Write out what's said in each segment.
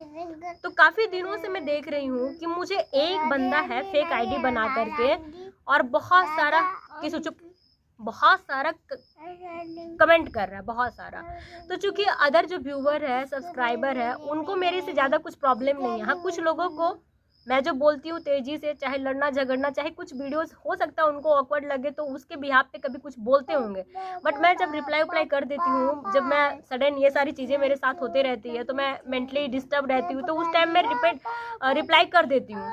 तो काफ़ी दिनों से मैं देख रही हूँ कि मुझे एक बंदा है फेक आईडी बना करके और बहुत सारा कमेंट कर रहा है, बहुत सारा। तो चूंकि अदर जो व्यूवर है, सब्सक्राइबर है, उनको मेरे से ज़्यादा कुछ प्रॉब्लम नहीं है। हाँ, कुछ लोगों को मैं जो बोलती हूँ तेज़ी से, चाहे लड़ना झगड़ना, चाहे कुछ वीडियोस हो सकता है उनको ऑकवर्ड लगे तो उसके बिहाफ पे कभी कुछ बोलते होंगे, बट मैं जब रिप्लाई कर देती हूँ, जब मैं सडन ये सारी चीज़ें मेरे साथ होते रहती है तो मैं मेंटली डिस्टर्ब रहती हूँ, तो उस टाइम मैं रिप्लाई कर देती हूँ,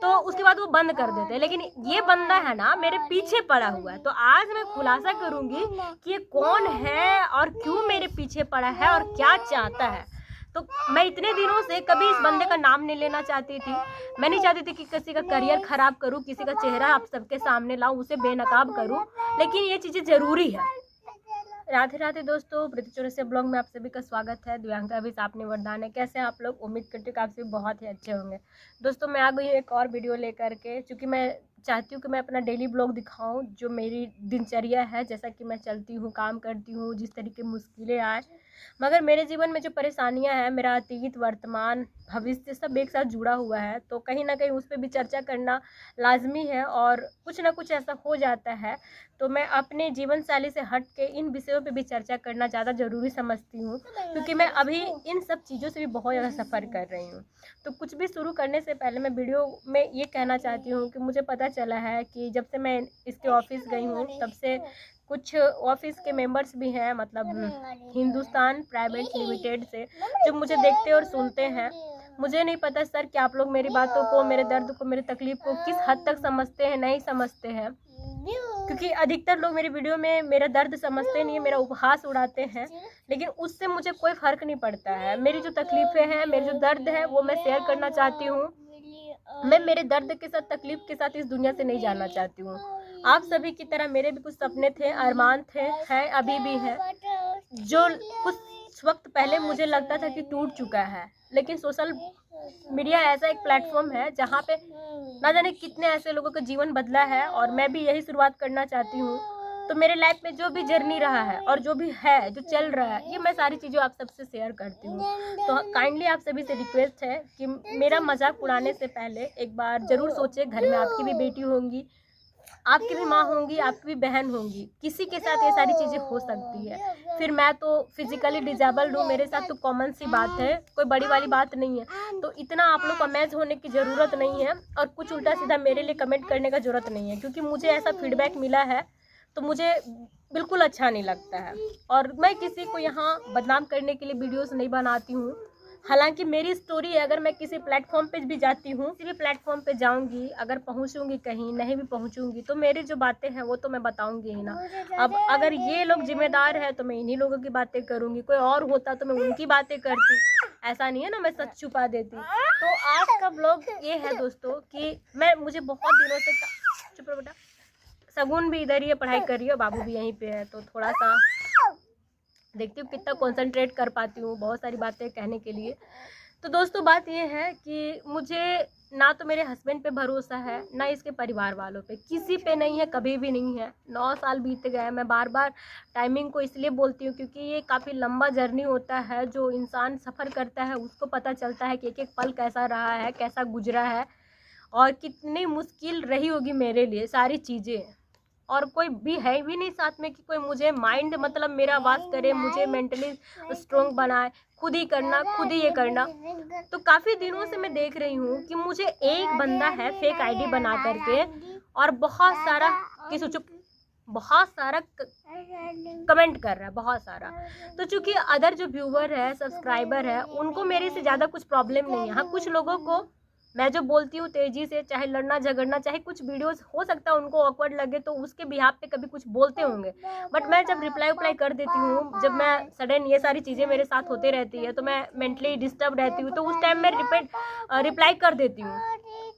तो उसके बाद वो बंद कर देते हैं। लेकिन ये बंदा है ना, मेरे पीछे पड़ा हुआ है। तो आज मैं खुलासा करूंगी कि ये कौन है और क्यों मेरे पीछे पड़ा है और क्या चाहता है। तो मैं इतने दिनों से कभी इस बंदे का नाम नहीं लेना चाहती थी। मैं नहीं चाहती थी कि किसी का करियर खराब करूं, किसी का चेहरा आप सबके सामने लाऊं, उसे बेनकाब करूं, लेकिन ये चीज़ें ज़रूरी है। राधे राधे दोस्तों, प्रीति चौरसिया ब्लॉग में आप सभी का स्वागत है। दिव्यांका अभी आपने वरदान है। कैसे हैं आप लोग? उम्मीद करती हूँ कि आप सभी बहुत ही अच्छे होंगे। दोस्तों, मैं आ गई हूँ एक और वीडियो लेकर के, क्योंकि मैं चाहती हूँ कि मैं अपना डेली ब्लॉग दिखाऊं, जो मेरी दिनचर्या है, जैसा कि मैं चलती हूँ, काम करती हूँ, जिस तरीके मुश्किलें आए, मगर मेरे जीवन में जो परेशानियां हैं, मेरा अतीत, वर्तमान, भविष्य सब एक साथ जुड़ा हुआ है, तो कहीं ना कहीं उस पर भी चर्चा करना लाजमी है। और कुछ ना कुछ ऐसा हो जाता है तो मैं अपने जीवन शैली से हट के इन विषयों पे भी चर्चा करना ज़्यादा ज़रूरी समझती हूँ, क्योंकि मैं अभी इन सब चीज़ों से भी बहुत ज़्यादा सफ़र कर रही हूँ। तो कुछ भी शुरू करने से पहले मैं वीडियो में ये कहना चाहती हूँ कि मुझे पता चला है कि जब से मैं इसके ऑफिस गई हूँ, तब से कुछ ऑफिस के मेंबर्स भी हैं, मतलब हिंदुस्तान प्राइवेट लिमिटेड से, जो मुझे देखते और सुनते हैं। मुझे नहीं पता सर कि आप लोग मेरी बातों को, मेरे दर्द को, मेरी तकलीफ को किस हद तक समझते हैं, नहीं समझते हैं, क्योंकि अधिकतर लोग मेरी वीडियो में मेरा दर्द समझते नहीं है, मेरा उपहास उड़ाते हैं, लेकिन उससे मुझे कोई फ़र्क नहीं पड़ता है। मेरी जो तकलीफ़ें हैं, मेरे जो दर्द है, वो मैं शेयर करना चाहती हूँ। मैं मेरे दर्द के साथ, तकलीफ़ के साथ इस दुनिया से नहीं जाना चाहती हूँ। आप सभी की तरह मेरे भी कुछ सपने थे, अरमान थे, हैं, अभी भी हैं, जो कुछ वक्त पहले मुझे लगता था कि टूट चुका है। लेकिन सोशल मीडिया ऐसा एक प्लेटफॉर्म है जहाँ पे ना जाने कितने ऐसे लोगों का जीवन बदला है, और मैं भी यही शुरुआत करना चाहती हूँ। तो मेरे लाइफ में जो भी जर्नी रहा है और जो भी है, जो चल रहा है, ये मैं सारी चीज़ें आप सबसे शेयर करती हूँ। तो काइंडली आप सभी से रिक्वेस्ट है कि मेरा मजाक उड़ाने से पहले एक बार ज़रूर सोचें, घर में आपकी भी बेटी होंगी, आपकी भी माँ होंगी, आपकी भी बहन होंगी, किसी के साथ ये सारी चीज़ें हो सकती है। फिर मैं तो फिजिकली डिजेबल्ड हूँ, मेरे साथ तो कॉमन सी बात है, कोई बड़ी वाली बात नहीं है। तो इतना आप लोग अमेज होने की ज़रूरत नहीं है, और कुछ उल्टा सीधा मेरे लिए कमेंट करने का ज़रूरत नहीं है, क्योंकि मुझे ऐसा फीडबैक मिला है तो मुझे बिल्कुल अच्छा नहीं लगता है। और मैं किसी को यहाँ बदनाम करने के लिए वीडियोस नहीं बनाती हूँ। हालांकि मेरी स्टोरी है, अगर मैं किसी प्लेटफॉर्म पे भी जाती हूँ, किसी भी प्लेटफॉर्म पे जाऊँगी, अगर पहुँचूँगी कहीं, नहीं भी पहुँचूँगी, तो मेरी जो बातें हैं वो तो मैं बताऊँगी ही ना। अब अगर ये लोग जिम्मेदार है तो मैं इन्हीं लोगों की बातें करूँगी, कोई और होता तो मैं उनकी बातें करती। ऐसा नहीं है ना मैं सच छुपा देती। तो आज का ब्लॉग ये है दोस्तों कि मुझे बहुत दिनों से, चुप रहो बेटा, सगुन भी इधर ही है, पढ़ाई कर रही है, बाबू भी यहीं पे है, तो थोड़ा सा देखती हूँ कितना कंसंट्रेट कर पाती हूँ बहुत सारी बातें कहने के लिए। तो दोस्तों, बात ये है कि मुझे ना तो मेरे हस्बैंड पे भरोसा है, ना इसके परिवार वालों पे, किसी पे नहीं है, कभी भी नहीं है। 9 साल बीत गए। मैं बार बार टाइमिंग को इसलिए बोलती हूँ क्योंकि ये काफ़ी लंबा जर्नी होता है। जो इंसान सफ़र करता है उसको पता चलता है कि एक एक पल कैसा रहा है, कैसा गुजरा है, और कितनी मुश्किल रही होगी मेरे लिए सारी चीज़ें। और कोई भी है भी नहीं साथ में कि कोई मुझे माइंड, मतलब मेरा वास करे, मुझे मेंटली स्ट्रॉन्ग बनाए, खुद ही करना, खुद ही ये करना। तो काफ़ी दिनों से मैं देख रही हूँ कि मुझे एक बंदा है फेक आईडी बना करके और बहुत सारा कमेंट कर रहा है, बहुत सारा। तो चूंकि अदर जो व्यूवर है, सब्सक्राइबर है, उनको मेरे से ज़्यादा कुछ प्रॉब्लम नहीं है। हाँ, कुछ लोगों को मैं जो बोलती हूँ तेज़ी से, चाहे लड़ना झगड़ना, चाहे कुछ वीडियोस हो सकता है उनको ऑकवर्ड लगे तो उसके बिहाफ पे कभी कुछ बोलते होंगे, बट मैं जब रिप्लाई कर देती हूँ, जब मैं सडन ये सारी चीज़ें मेरे साथ होते रहती है तो मैं मेंटली डिस्टर्ब रहती हूँ, तो उस टाइम मैं रिप्लाई कर देती हूँ,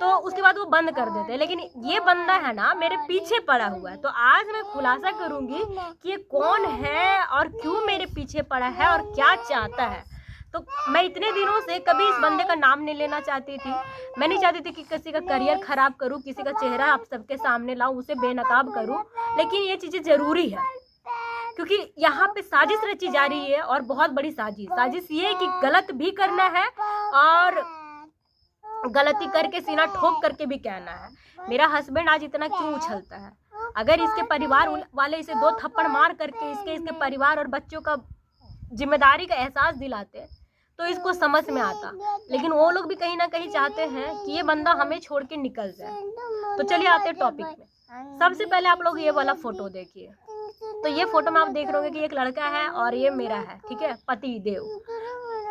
तो उसके बाद वो बंद कर देते हैं। लेकिन ये बंदा है ना, मेरे पीछे पड़ा हुआ है। तो आज मैं खुलासा करूँगी कि ये कौन है और क्यों मेरे पीछे पड़ा है और क्या चाहता है। तो मैं इतने दिनों से कभी इस बंदे का नाम नहीं लेना चाहती थी। मैं नहीं चाहती थी कि किसी का करियर खराब करूं, किसी का चेहरा आप सबके सामने लाऊं, उसे बेनकाब करूं, लेकिन ये चीज़ें ज़रूरी है, क्योंकि यहाँ पे साजिश रची जा रही है और बहुत बड़ी साजिश ये है कि गलत भी करना है और गलती करके सीना ठोक करके भी कहना है मेरा हस्बैंड आज इतना क्यों उछलता है। अगर इसके परिवार वाले इसे 2 थप्पड़ मार करके इसके परिवार और बच्चों का जिम्मेदारी का एहसास दिलाते तो इसको समझ में आता, लेकिन वो लोग भी कहीं ना कहीं चाहते हैं कि ये बंदा हमें छोड़ के निकल जाए। तो चलिए आते हैं टॉपिक में। सबसे पहले आप लोग ये वाला फोटो देखिए। तो ये फोटो में आप देख रहे होंगे कि एक लड़का है और ये मेरा है, ठीक है, पति देव।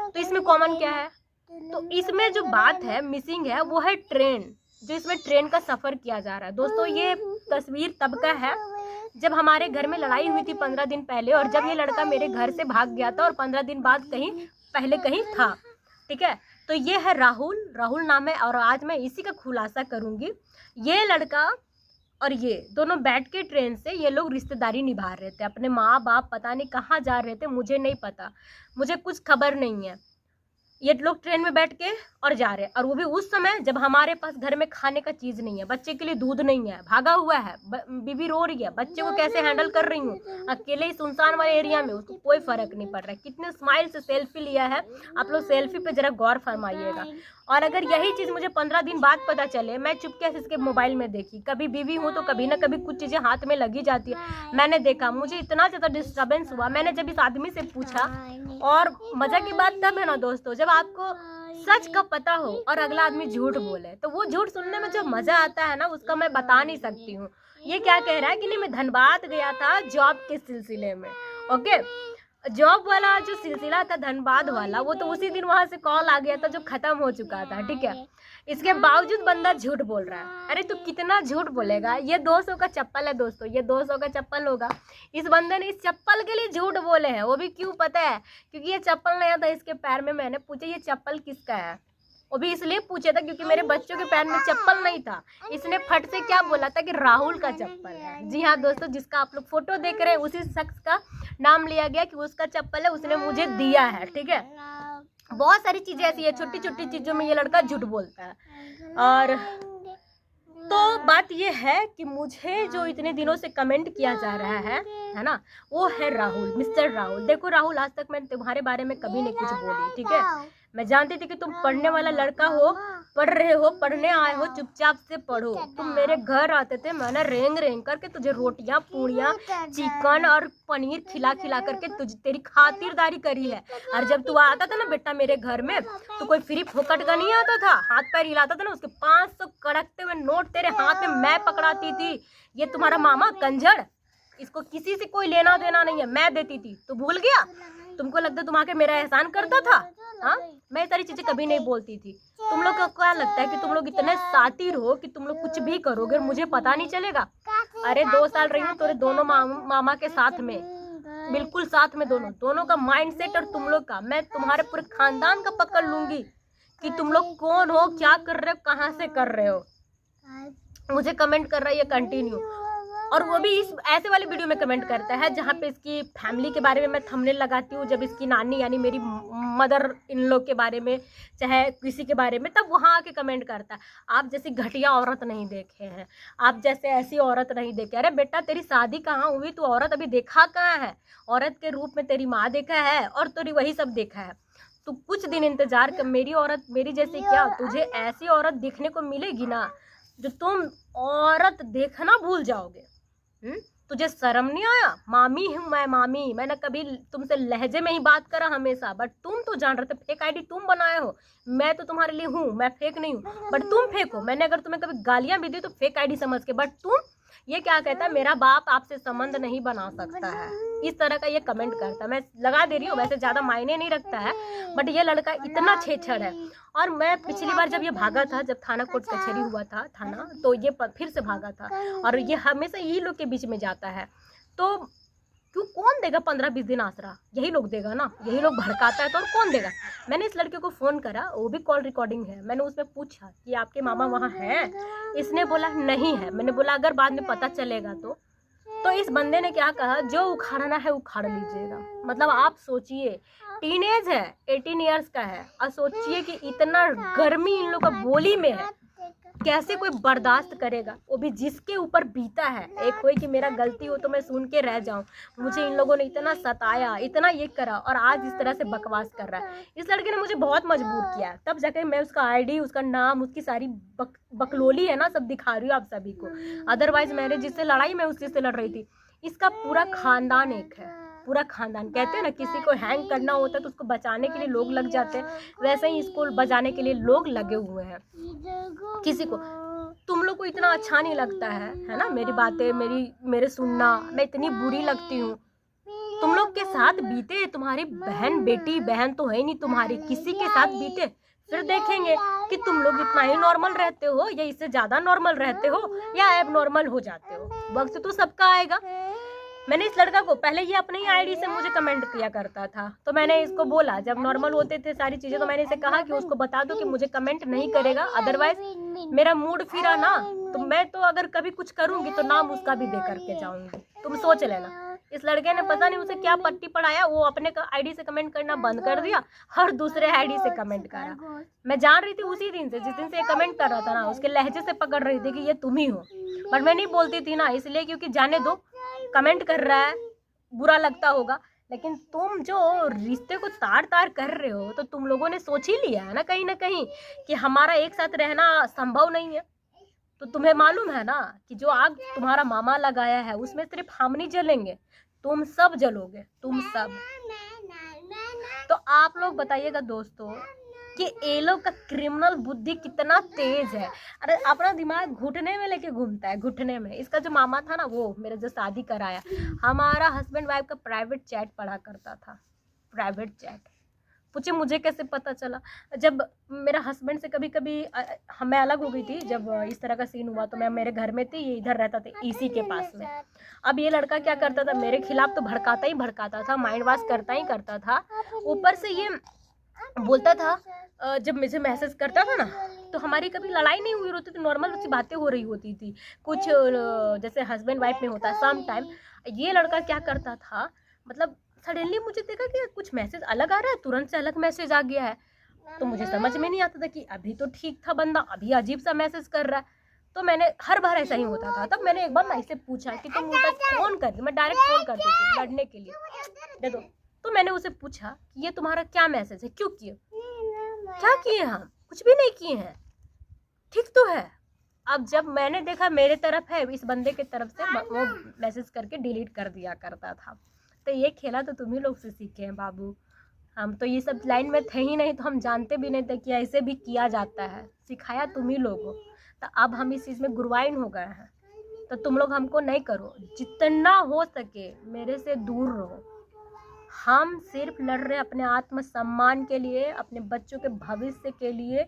तो इसमें कॉमन क्या है? तो इसमें जो बात है मिसिंग है वो है ट्रेन, जो इसमें ट्रेन का सफर किया जा रहा है। दोस्तों ये तस्वीर तब का है जब हमारे घर में लड़ाई हुई थी 15 दिन पहले, और जब ये लड़का मेरे घर से भाग गया था और 15 दिन बाद कहीं था, ठीक है। तो ये है राहुल नाम है और आज मैं इसी का खुलासा करूंगी। ये लड़का और ये दोनों बैठ के ट्रेन से ये लोग रिश्तेदारी निभा रहे थे, अपने माँ बाप पता नहीं कहाँ जा रहे थे, मुझे नहीं पता, मुझे कुछ खबर नहीं है। ये लोग ट्रेन में बैठ के और जा रहे हैं, और वो भी उस समय जब हमारे पास घर में खाने का चीज़ नहीं है, बच्चे के लिए दूध नहीं है, भागा हुआ है, बीवी रो रही है, बच्चे को कैसे हैंडल कर रही हूँ अकेले सुनसान वाले एरिया में, उसको कोई फर्क नहीं पड़ रहा है। कितने स्माइल से सेल्फी लिया है, आप लोग सेल्फी पे जरा गौर फरमाइएगा। और अगर यही चीज़ मुझे 15 दिन बाद पता चले, मैं चुपके से इसके मोबाइल में देखी, कभी बीवी हूँ तो कभी ना कभी कुछ चीज़ें हाथ में लगी जाती है, मैंने देखा, मुझे इतना ज़्यादा डिस्टर्बेंस हुआ। मैंने जब इस आदमी से पूछा, और मज़ा की बात तब है ना दोस्तों जब आपको सच का पता हो और अगला आदमी झूठ बोले, तो वो झूठ सुनने में जो मज़ा आता है ना उसका मैं बता नहीं सकती हूँ। ये क्या कह रहा है कि नहीं मैं धनबाद गया था जॉब के सिलसिले में, ओके, जॉब वाला जो सिलसिला था धनबाद वाला, वो तो उसी दिन वहाँ से कॉल आ गया था जो ख़त्म हो चुका था, ठीक है। इसके बावजूद बंदा झूठ बोल रहा है। अरे तू कितना झूठ बोलेगा? ये 200 का चप्पल है दोस्तों, ये 200 का चप्पल होगा। इस बंदे ने इस चप्पल के लिए झूठ बोले हैं, वो भी क्यों पता है? क्योंकि ये चप्पल नया था इसके पैर में। मैंने पूछा ये चप्पल किसका है, वो भी इसलिए पूछा था क्योंकि मेरे बच्चों के पैर में चप्पल नहीं था। इसने फट से क्या बोला था कि राहुल का चप्पल है। जी हाँ दोस्तों, जिसका आप लोग फोटो देख रहे हैं उसी शख्स का नाम लिया गया कि उसका चप्पल है, उसने मुझे दिया है, ठीक है। बहुत सारी चीजें ऐसी है, छोटी छोटी चीजों में ये लड़का झूठ बोलता है। और तो बात ये है कि मुझे जो इतने दिनों से कमेंट किया जा रहा है ना, वो है राहुल, मिस्टर राहुल। देखो राहुल, आज तक मैंने तुम्हारे बारे में कभी नहीं कुछ बोली, ठीक है। मैं जानती थी कि तुम पढ़ने वाला लड़का हो, पढ़ रहे हो, पढ़ने आए हो, चुपचाप से पढ़ो। तुम मेरे घर आते थे, मैंने रेंग रेंग करके तुझे रोटियां पूड़ियां चिकन और पनीर खिला खिला करके तेरी खातिरदारी करी है। और जब तू आता था ना बेटा मेरे घर में, तो कोई फ्री फोकट का नहीं आता था, हाथ पैर हिलाता था ना, उसके 500 कड़कते हुए नोट तेरे हाथ में मैं पकड़ाती थी। ये तुम्हारा मामा कंजर, इसको किसी से कोई लेना देना नहीं है, मैं देती थी। तो भूल गया? तुमको लगता तुम आके मेरा एहसान करता था? हाँ, मैं सारी चीजें कभी नहीं बोलती थी। तुम लोग को क्या लगता है कि तुम लोग इतने सातिर हो कि तुम लोग कुछ भी करोगे और मुझे पता नहीं चलेगा? अरे 2 साल रही हूँ तेरे दोनों मामा के साथ में, बिल्कुल साथ में, दोनों का माइंडसेट और तुम लोग का, मैं तुम्हारे पूरे खानदान का पकड़ लूंगी कि तुम लोग कौन हो, क्या कर रहे हो, कहाँ से कर रहे हो। मुझे कमेंट कर रहा है ये कंटिन्यू, और वो भी इस ऐसे वाले वीडियो में कमेंट करता है जहाँ पे इसकी फैमिली के बारे में मैं थंबनेल लगाती हूँ, जब इसकी नानी यानी मेरी मदर इन लोग के बारे में, चाहे किसी के बारे में, तब वहाँ आके कमेंट करता है आप जैसी घटिया औरत नहीं देखे हैं, आप जैसे ऐसी औरत नहीं देखे। अरे बेटा तेरी शादी कहाँ हुई, तू औरत अभी देखा कहाँ है? औरत के रूप में तेरी माँ देखा है और तेरी वही सब देखा है। तू कुछ दिन इंतजार कर, मेरी औरत मेरी जैसी क्या, तुझे ऐसी औरत देखने को मिलेगी ना जो तुम औरत देखना भूल जाओगे। तुझे शर्म नहीं आया? मामी हूँ मैं, मामी, मैंने कभी तुमसे लहजे में ही बात करा हमेशा, बट तुम तो जान रहे थे फेक आईडी तुम बनाए हो। मैं तो तुम्हारे लिए हूँ, मैं फेक नहीं हूँ, बट तुम फेक हो। मैंने अगर तुम्हें कभी गालियां भी दी तो फेक आईडी समझ के, बट तुम ये क्या कहता है, मेरा बाप आपसे संबंध नहीं बना सकता है, इस तरह का ये कमेंट करता है। मैं लगा दे रही हूँ, वैसे ज़्यादा मायने नहीं रखता है, बट ये लड़का इतना छेछड़ है। और मैं पिछली बार जब ये भागा था, जब थाना कोर्ट कचहरी हुआ था थाना, तो ये फिर से भागा था, और ये हमेशा यही लोग के बीच में जाता है। तो क्यों, कौन देगा 15-20 दिन आसरा? यही लोग देगा ना, यही लोग भड़काता है तो और कौन देगा? मैंने इस लड़के को फ़ोन करा, वो भी कॉल रिकॉर्डिंग है, मैंने उसमें पूछा कि आपके मामा वहाँ हैं? इसने बोला नहीं है। मैंने बोला अगर बाद में पता चलेगा तो इस बंदे ने क्या कहा, जो उखाड़ना है उखाड़ लीजिएगा। मतलब आप सोचिए, टीनेज है, 18 ईयर्स का है, और सोचिए कि इतना गर्मी इन लोग का बोली में है, कैसे कोई बर्दाश्त करेगा, वो भी जिसके ऊपर बीता है। एक होए कि मेरा गलती हो तो मैं सुन के रह जाऊं, मुझे इन लोगों ने इतना सताया, इतना ये करा, और आज इस तरह से बकवास कर रहा है। इस लड़के ने मुझे बहुत मजबूर किया, तब जाके मैं उसका आईडी, उसका नाम, उसकी सारी बकलोली है ना, सब दिखा रही हूँ आप सभी को। अदरवाइज मैंने जिससे लड़ाई मैं उसी से लड़ रही थी। इसका पूरा खानदान एक है, पूरा खानदान। कहते हैं ना किसी को हैंग करना होता है तो उसको बचाने के लिए लोग लग जाते हैं, वैसे ही इसको बचाने के लिए लोग लगे हुए हैं। किसी को, तुम लोग को इतना अच्छा नहीं लगता है ना मेरी बातें, मेरे सुनना, मैं इतनी बुरी लगती हूँ। तुम लोग के साथ बीते, तुम्हारी बहन, बेटी बहन तो है नहीं तुम्हारी, किसी के साथ बीते, फिर देखेंगे कि तुम लोग इतना ही नॉर्मल रहते हो या इससे ज्यादा नॉर्मल रहते हो या एब नॉर्मल हो जाते हो। वक्त तो सबका आएगा। मैंने इस लड़का को पहले, ये अपनी ही आईडी से मुझे कमेंट किया करता था, तो मैंने इसको बोला, जब नॉर्मल होते थे सारी चीजें, तो मैंने इसे कहा कि उसको बता दो कि मुझे कमेंट नहीं करेगा, अदरवाइज मेरा मूड फिरा ना तो मैं तो अगर कभी कुछ करूंगी तो नाम उसका भी दे करके जाऊंगी, तुम सोच लेना। इस लड़के ने पता नहीं उसे क्या पट्टी पढ़ाया, वो अपने आईडी से कमेंट करना बंद कर दिया और दूसरे आईडी से कमेंट करा। मैं जान रही थी उसी दिन से, जिस दिन से ये कमेंट कर रहा था ना, उसके लहजे से पकड़ रही थी कि ये तुम ही हो, बट मैं नहीं बोलती थी ना, इसलिए क्योंकि जाने दो, कमेंट कर रहा है, बुरा लगता होगा, लेकिन तुम जो रिश्ते को तार तार कर रहे हो, तो तुम लोगों ने सोच ही लिया है ना कहीं कि हमारा एक साथ रहना संभव नहीं है। तो तुम्हें मालूम है ना कि जो आग तुम्हारा मामा लगाया है उसमें सिर्फ हम नहीं जलेंगे, तुम सब जलोगे, तुम सब। तो आप लोग बताइएगा दोस्तों कि ये लोग का क्रिमिनल बुद्धि कितना तेज है। अरे अपना दिमाग घुटने में लेके घूमता है, घुटने में। इसका जो मामा था ना, वो मेरे जो शादी कराया, हमारा हस्बैंड वाइफ का प्राइवेट चैट पढ़ा करता था, प्राइवेट चैट। पूछे मुझे कैसे पता चला, जब मेरा हस्बैंड से कभी कभी मैं अलग हो गई थी, जब इस तरह का सीन हुआ, तो मैं मेरे घर में थी, ये इधर रहता था इसी के पास में। अब ये लड़का क्या करता था, मेरे खिलाफ तो भड़काता ही भड़काता था, माइंड वॉश करता ही करता था, ऊपर से ये बोलता था, जब मुझे मैसेज करता था ना, तो हमारी कभी लड़ाई नहीं हुई होती थी, नॉर्मल सी बातें हो रही होती थी, कुछ जैसे हस्बैंड वाइफ में होता है सम टाइम। ये लड़का क्या करता था, मतलब सडनली मुझे देखा कि कुछ मैसेज अलग आ रहा है, तुरंत से अलग मैसेज आ गया है, तो मुझे समझ में नहीं आता था कि अभी तो ठीक था बंदा, अभी अजीब सा मैसेज कर रहा है। तो मैंने, हर बार ऐसा ही होता था, तब मैंने एक बार ना इसे पूछा कि तुम मुझे फोन कर, मैं डायरेक्ट फोन करती थी लड़ने के लिए, दे दो। तो मैंने उसे पूछा कि ये तुम्हारा क्या मैसेज है, क्यों किए, क्या किए, हम कुछ भी नहीं किए हैं, ठीक तो है। अब जब मैंने देखा मेरे तरफ है, इस बंदे के तरफ से वो मैसेज करके डिलीट कर दिया करता था। तो ये खेला तो तुम ही लोग से सीखे हैं बाबू, हम तो ये सब लाइन में थे ही नहीं, तो हम जानते भी नहीं थे कि ऐसे भी किया जाता है, सिखाया तुम ही लोगों। तो अब हम इस चीज़ में गुरवाइन हो गए हैं, तो तुम लोग हमको नहीं करो, जितना हो सके मेरे से दूर रहो। हम सिर्फ लड़ रहे अपने आत्मसम्मान के लिए, अपने बच्चों के भविष्य के लिए,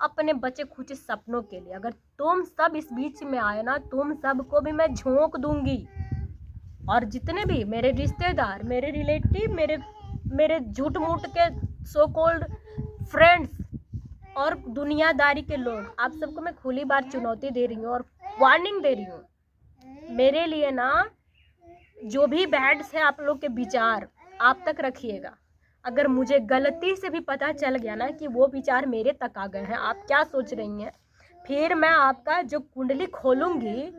अपने बचे खुचे सपनों के लिए। अगर तुम सब इस बीच में आए ना, तुम सबको भी मैं झोंक दूंगी। और जितने भी मेरे रिश्तेदार, मेरे रिलेटिव, मेरे झूठ मूठ के सो कॉल्ड फ्रेंड्स और दुनियादारी के लोग, आप सबको मैं खुली बार चुनौती दे रही हूँ और वार्निंग दे रही हूँ। मेरे लिए ना जो भी बैड्स है आप लोग के विचार आप तक रखिएगा। अगर मुझे गलती से भी पता चल गया ना कि वो विचार मेरे तक आ गए हैं, आप क्या सोच रही हैं, फिर मैं आपका जो कुंडली खोलूंगी,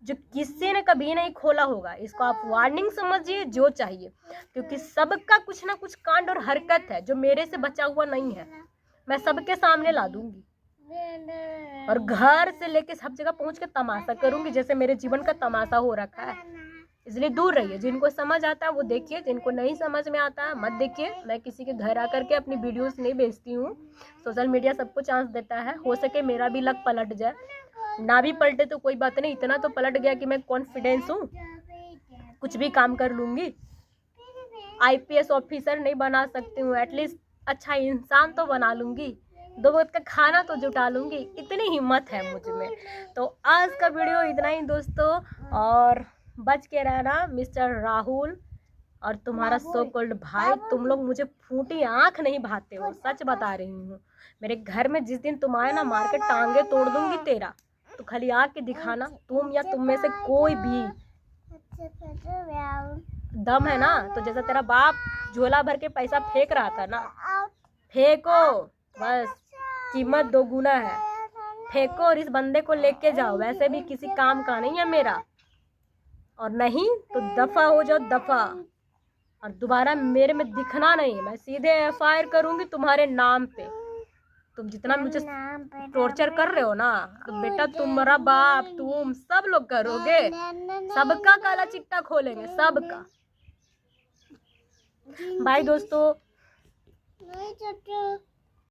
जो किसी ने कभी नहीं खोला होगा, इसको आप वार्निंग समझिए, जो चाहिए, क्योंकि सबका कुछ ना कुछ कांड और हरकत है जो मेरे से बचा हुआ नहीं है, मैं सबके सामने ला दूंगी और घर से लेके सब जगह पहुंच के तमाशा करूंगी, जैसे मेरे जीवन का तमाशा हो रखा है। इसलिए दूर रहिए, जिनको समझ आता है वो देखिए, जिनको नहीं समझ में आता है मत देखिए। मैं किसी के घर आकर के अपनी वीडियोस नहीं भेजती हूँ, सोशल मीडिया सबको चांस देता है, हो सके मेरा भी लक पलट जाए, ना भी पलटे तो कोई बात नहीं, इतना तो पलट गया कि मैं कॉन्फिडेंस हूँ, कुछ भी काम कर लूँगी। IPS ऑफिसर नहीं बना सकती हूँ, एटलीस्ट अच्छा इंसान तो बना लूँगी, 2 वक्त का खाना तो जुटा लूँगी, इतनी हिम्मत है मुझ में। तो आज का वीडियो इतना ही दोस्तों, और बच के रहना मिस्टर राहुल और तुम्हारा सो कॉल्ड भाई, तुम लोग मुझे फूटी आँख नहीं भाते हो, सच बता रही हूँ। मेरे घर में जिस दिन तुम आए ना, मार के टांगे तोड़ दूंगी तेरा, तो खाली आके दिखाना, तुम या तुम में से कोई भी दम है ना, तो जैसा तेरा बाप झोला भर के पैसा फेंक रहा था ना, फेंको, बस कीमत 2 गुना है, फेंको और इस बंदे को लेके जाओ, वैसे भी किसी काम का नहीं है मेरा, और नहीं तो दफा हो जाओ दफा, और दोबारा मेरे में दिखना नहीं। मैं सीधे FIR करूंगी तुम्हारे नाम पे। तुम जितना मुझे टॉर्चर कर रहे हो ना, तो बेटा तुम्हारा बाप तुम सब लोग करोगे, सबका काला चिट्टा खोलेंगे, सबका। बाय दोस्तों।